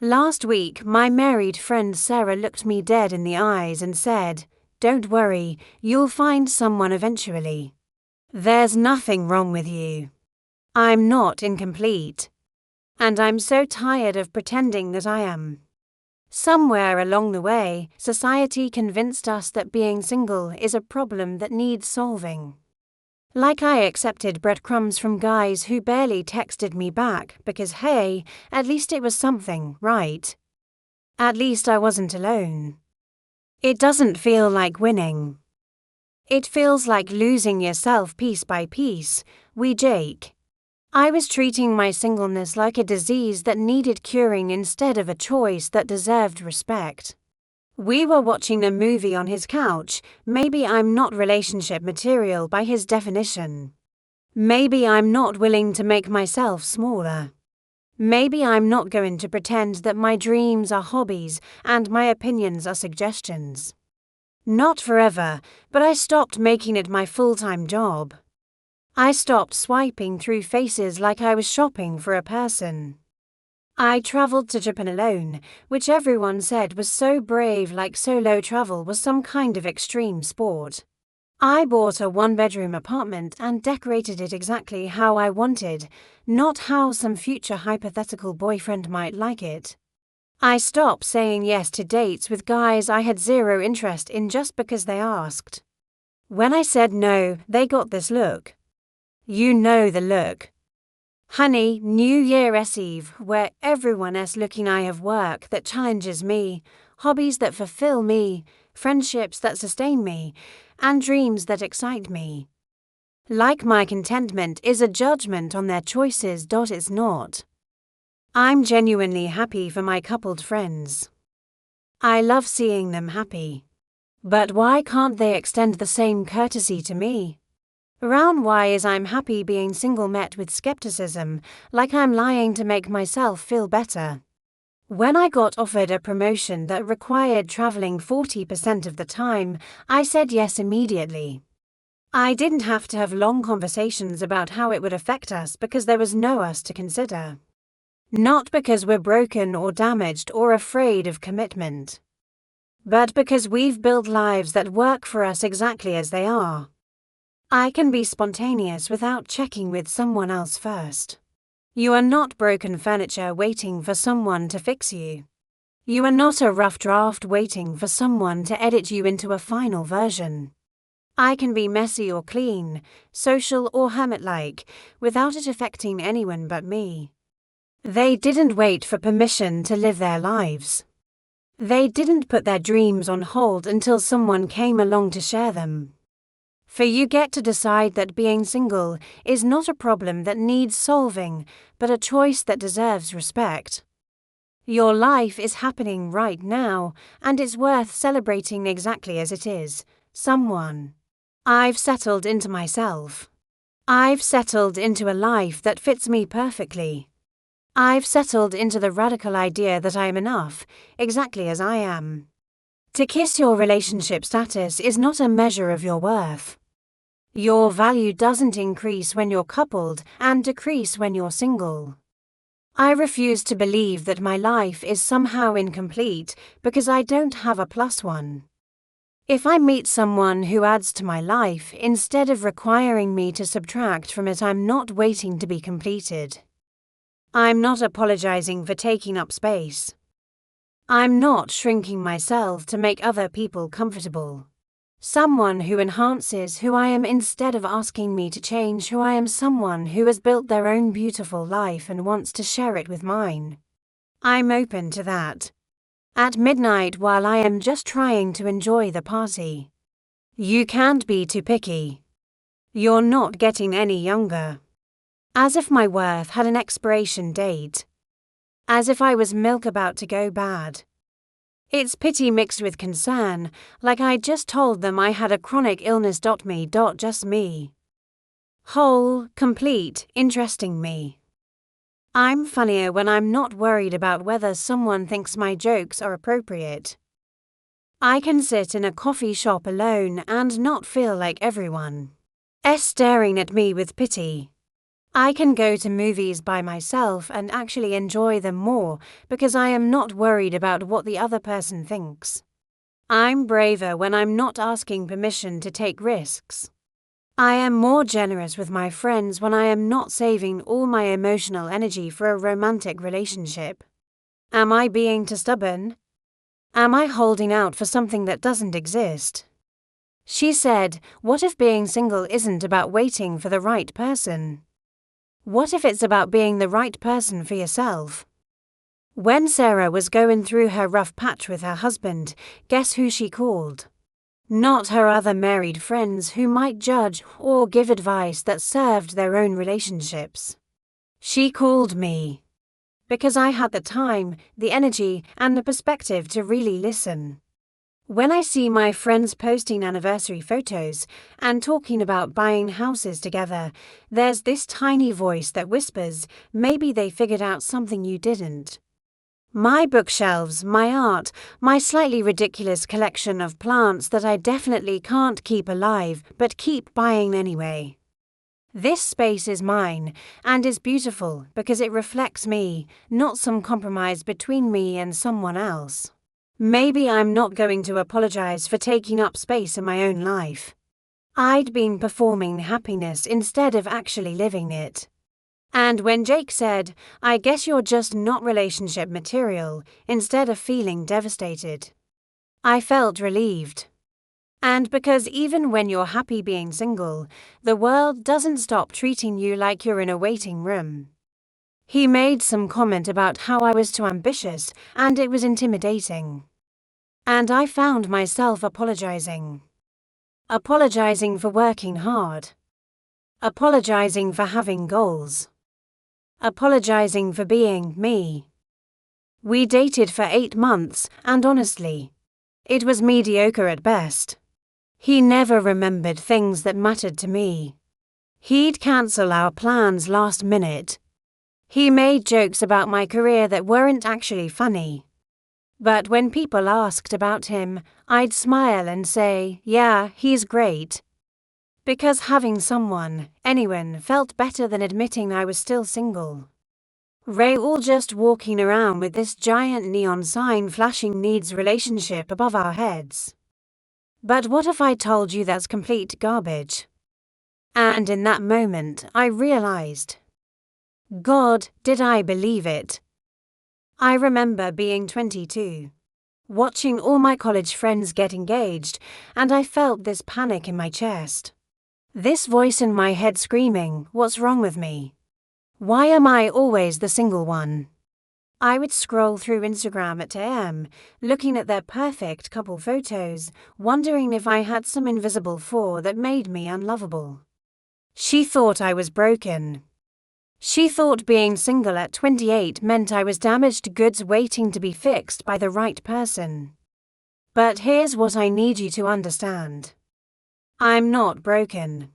Last week, my married friend Sarah looked me dead in the eyes and said, "Don't worry, you'll find someone eventually. There's nothing wrong with you. I'm not incomplete. And I'm so tired of pretending that I am." Somewhere along the way, society convinced us that being single is a problem that needs solving. Like I accepted breadcrumbs from guys who barely texted me back because, hey, at least it was something, right? At least I wasn't alone. It doesn't feel like winning. It feels like losing yourself piece by piece, Jake. I was treating my singleness like a disease that needed curing instead of a choice that deserved respect. We were watching a movie on his couch. Maybe I'm not relationship material by his definition. Maybe I'm not willing to make myself smaller. Maybe I'm not going to pretend that my dreams are hobbies and my opinions are suggestions. Not forever, but I stopped making it my full-time job. I stopped swiping through faces like I was shopping for a person. I traveled to Japan alone, which everyone said was so brave, like solo travel was some kind of extreme sport. I bought a one-bedroom apartment and decorated it exactly how I wanted, not how some future hypothetical boyfriend might like it. I stopped saying yes to dates with guys I had zero interest in just because they asked. When I said no, they got this look. You know the look. Honey, New Year's Eve, where everyone else looking. I have work that challenges me, hobbies that fulfill me, friendships that sustain me, and dreams that excite me. Like my contentment is a judgment on their choices. It's not. I'm genuinely happy for my coupled friends. I love seeing them happy. But why can't they extend the same courtesy to me? Around why is I'm happy being single met with skepticism, like I'm lying to make myself feel better. When I got offered a promotion that required traveling 40% of the time, I said yes immediately. I didn't have to have long conversations about how it would affect us because there was no us to consider. Not because we're broken or damaged or afraid of commitment, but because we've built lives that work for us exactly as they are. I can be spontaneous without checking with someone else first. You are not broken furniture waiting for someone to fix you. You are not a rough draft waiting for someone to edit you into a final version. I can be messy or clean, social or hermit-like, without it affecting anyone but me. They didn't wait for permission to live their lives. They didn't put their dreams on hold until someone came along to share them. For you get to decide that being single is not a problem that needs solving, but a choice that deserves respect. Your life is happening right now, and it's worth celebrating exactly as it is. Someone. I've settled into myself. I've settled into a life that fits me perfectly. I've settled into the radical idea that I am enough, exactly as I am. To kiss your relationship status is not a measure of your worth. Your value doesn't increase when you're coupled and decrease when you're single. I refuse to believe that my life is somehow incomplete because I don't have a plus one. If I meet someone who adds to my life instead of requiring me to subtract from it, I'm not waiting to be completed. I'm not apologizing for taking up space. I'm not shrinking myself to make other people comfortable. Someone who enhances who I am instead of asking me to change who I am. Someone who has built their own beautiful life and wants to share it with mine. I'm open to that. At midnight while I am just trying to enjoy the party. You can't be too picky. You're not getting any younger. As if my worth had an expiration date. As if I was milk about to go bad. It's pity mixed with concern, like I just told them I had a chronic illness. Me. Just me. Whole, complete, interesting me. I'm funnier when I'm not worried about whether someone thinks my jokes are appropriate. I can sit in a coffee shop alone and not feel like everyone is staring at me with pity. I can go to movies by myself and actually enjoy them more because I am not worried about what the other person thinks. I'm braver when I'm not asking permission to take risks. I am more generous with my friends when I am not saving all my emotional energy for a romantic relationship. Am I being too stubborn? Am I holding out for something that doesn't exist? She said, what if being single isn't about waiting for the right person? What if it's about being the right person for yourself? When Sarah was going through her rough patch with her husband, guess who she called? Not her other married friends who might judge or give advice that served their own relationships. She called me. Because I had the time, the energy, and the perspective to really listen. When I see my friends posting anniversary photos and talking about buying houses together, there's this tiny voice that whispers, maybe they figured out something you didn't. My bookshelves, my art, my slightly ridiculous collection of plants that I definitely can't keep alive but keep buying anyway. This space is mine and is beautiful because it reflects me, not some compromise between me and someone else. Maybe I'm not going to apologize for taking up space in my own life. I'd been performing happiness instead of actually living it. And when Jake said, I guess you're just not relationship material, instead of feeling devastated, I felt relieved. And because even when you're happy being single, the world doesn't stop treating you like you're in a waiting room. He made some comment about how I was too ambitious and it was intimidating. And I found myself apologizing. Apologizing for working hard. Apologizing for having goals. Apologizing for being me. We dated for 8 months and honestly, it was mediocre at best. He never remembered things that mattered to me. He'd cancel our plans last minute. He made jokes about my career that weren't actually funny. But when people asked about him, I'd smile and say, yeah, he's great. Because having someone, anyone, felt better than admitting I was still single. Ray all just walking around with this giant neon sign flashing needs relationship above our heads. But what if I told you that's complete garbage? And in that moment, I realized. God, did I believe it? I remember being 22, watching all my college friends get engaged, and I felt this panic in my chest. This voice in my head screaming, what's wrong with me? Why am I always the single one? I would scroll through Instagram at 2 a.m., looking at their perfect couple photos, wondering if I had some invisible flaw that made me unlovable. She thought I was broken. She thought being single at 28 meant I was damaged goods waiting to be fixed by the right person. But here's what I need you to understand. I'm not broken.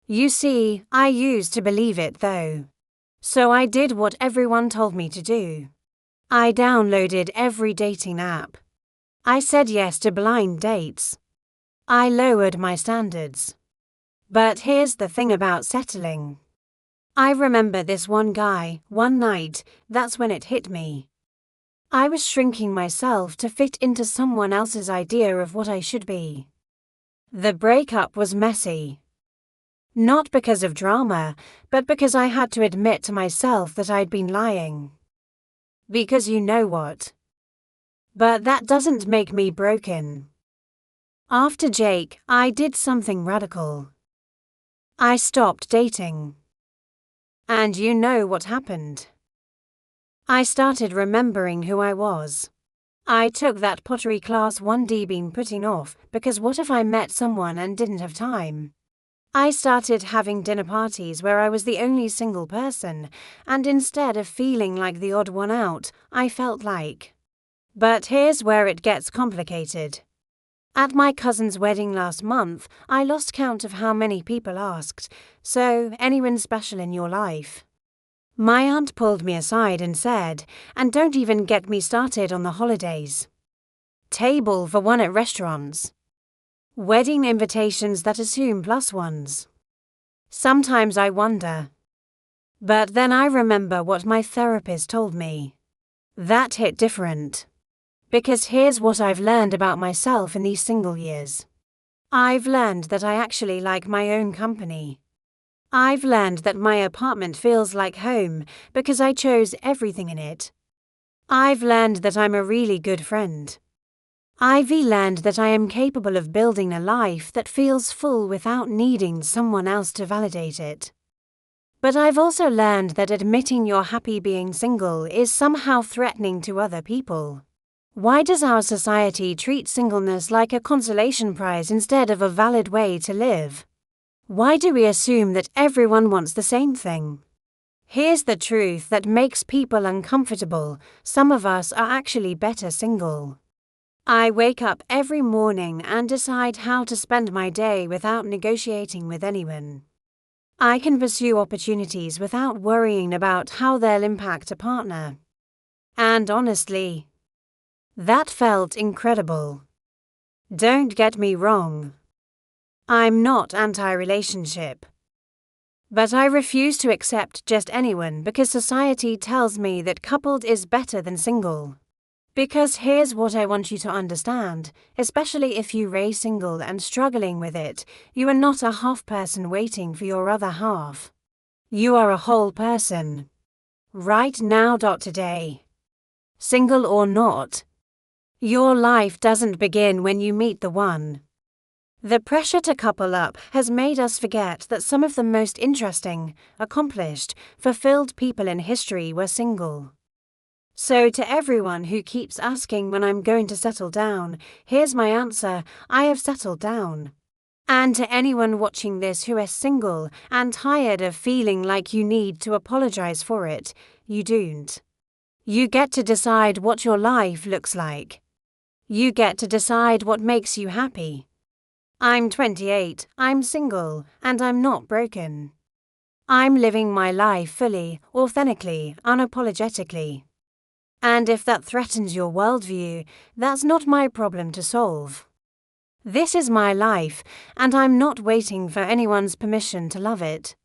You see, I used to believe it though. So I did what everyone told me to do. I downloaded every dating app. I said yes to blind dates. I lowered my standards. But here's the thing about settling. I remember this one guy, one night, that's when it hit me. I was shrinking myself to fit into someone else's idea of what I should be. The breakup was messy. Not because of drama, but because I had to admit to myself that I'd been lying. Because you know what? But that doesn't make me broken. After Jake, I did something radical. I stopped dating. And you know what happened. I started remembering who I was. I took that pottery class 1D been putting off because what if I met someone and didn't have time? I started having dinner parties where I was the only single person, and instead of feeling like the odd one out, I felt like. But here's where it gets complicated. At my cousin's wedding last month, I lost count of how many people asked, so anyone special in your life? My aunt pulled me aside and said, and don't even get me started on the holidays. Table for one at restaurants. Wedding invitations that assume plus ones. Sometimes I wonder, But then I remember what my therapist told me. That hit different. Because here's what I've learned about myself in these single years. I've learned that I actually like my own company. I've learned that my apartment feels like home because I chose everything in it. I've learned that I'm a really good friend. I've learned that I am capable of building a life that feels full without needing someone else to validate it. But I've also learned that admitting you're happy being single is somehow threatening to other people. Why does our society treat singleness like a consolation prize instead of a valid way to live? Why do we assume that everyone wants the same thing? Here's the truth that makes people uncomfortable: some of us are actually better single. I wake up every morning and decide how to spend my day without negotiating with anyone. I can pursue opportunities without worrying about how they'll impact a partner. And honestly, that felt incredible. Don't get me wrong. I'm not anti-relationship. But I refuse to accept just anyone because society tells me that coupled is better than single. Because here's what I want you to understand, especially if you raise single and struggling with it: you are not a half person waiting for your other half. You are a whole person. Right now. Today. Single or not, your life doesn't begin when you meet the one. The pressure to couple up has made us forget that some of the most interesting, accomplished, fulfilled people in history were single. So to everyone who keeps asking when I'm going to settle down, here's my answer: I have settled down. And to anyone watching this who is single and tired of feeling like you need to apologize for it, you don't. You get to decide what your life looks like. You get to decide what makes you happy. I'm 28, I'm single, and I'm not broken. I'm living my life fully, authentically, unapologetically. And if that threatens your worldview, that's not my problem to solve. This is my life, and I'm not waiting for anyone's permission to love it.